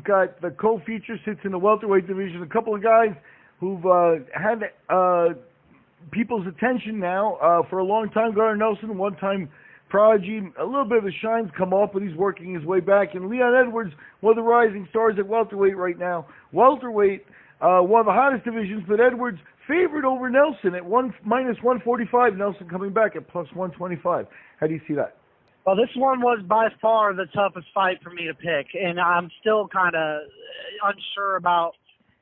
got the co-feature, sits in the welterweight division. A couple of guys who've had people's attention now for a long time. Gunnar Nelson, one-time prodigy. A little bit of the shine's come off, but he's working his way back. And Leon Edwards, one of the rising stars at welterweight right now. Welterweight, one of the hottest divisions, but Edwards favored over Nelson at minus 145. Nelson coming back at plus 125. How do you see that? Well, this one was by far the toughest fight for me to pick, and I'm still kind of unsure about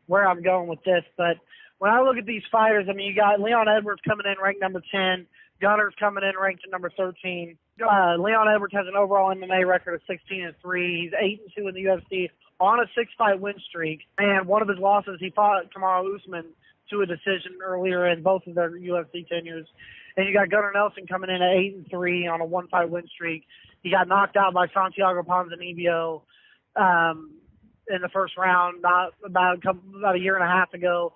where I'm going with this. But when I look at these fighters, I mean, you got Leon Edwards coming in ranked number 10. Gunner's coming in ranked at number 13. Leon Edwards has an overall MMA record of 16-3. He's 8-2 in the UFC on a 6-fight win streak. And one of his losses, he fought Kamaru Usman to a decision earlier in both of their UFC tenures. And you got Gunnar Nelson coming in at 8-3 on a 1-fight win streak. He got knocked out by Santiago Ponzinibbio in the first round about a year and a half ago.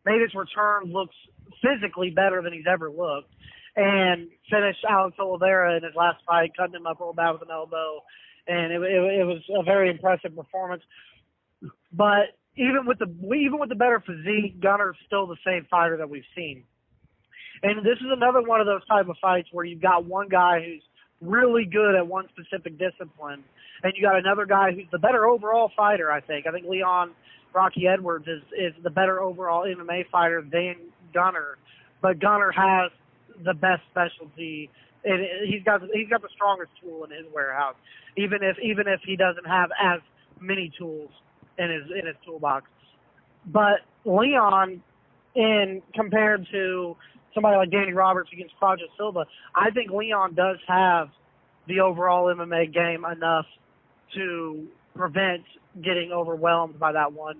Made his return looks physically better than he's ever looked. And finished Alex Oliveira in his last fight, cutting him up real bad with an elbow. And it was a very impressive performance. But even with the better physique, Gunner's still the same fighter that we've seen. And this is another one of those type of fights where you've got one guy who's really good at one specific discipline, and you got another guy who's the better overall fighter, I think. I think Leon Rocky Edwards is the better overall MMA fighter than Gunner. But Gunner has the best specialty. And he's got the strongest tool in his warehouse, even if he doesn't have as many tools in his toolbox. But Leon, compared to somebody like Danny Roberts against Claudio Silva, I think Leon does have the overall MMA game enough to prevent getting overwhelmed by that one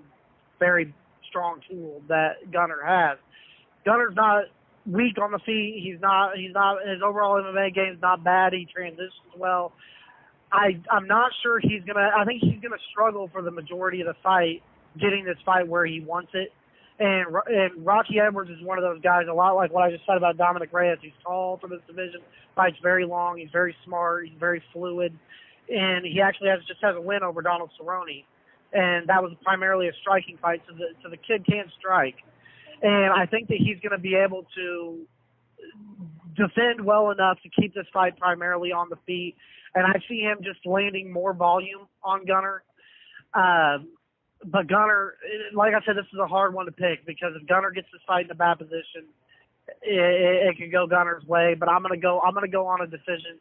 very strong tool that Gunner has. Gunner's not weak on the feet. He's not his overall MMA game is not bad. He transitions well. I'm not sure I think he's gonna struggle for the majority of the fight, getting this fight where he wants it. And Rocky Edwards is one of those guys, a lot like what I just said about Dominic Reyes. He's tall for this division, fights very long, he's very smart, he's very fluid, and he actually just has a win over Donald Cerrone. And that was primarily a striking fight, so the kid can strike. And I think that he's going to be able to defend well enough to keep this fight primarily on the feet. And I see him just landing more volume on Gunner. But Gunner, like I said, this is a hard one to pick because if Gunner gets this fight in a bad position, it can go Gunner's way. But I'm gonna go on a decision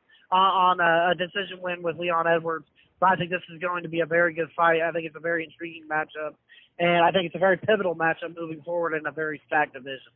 win with Leon Edwards. But I think this is going to be a very good fight. I think it's a very intriguing matchup, and I think it's a very pivotal matchup moving forward in a very stacked division.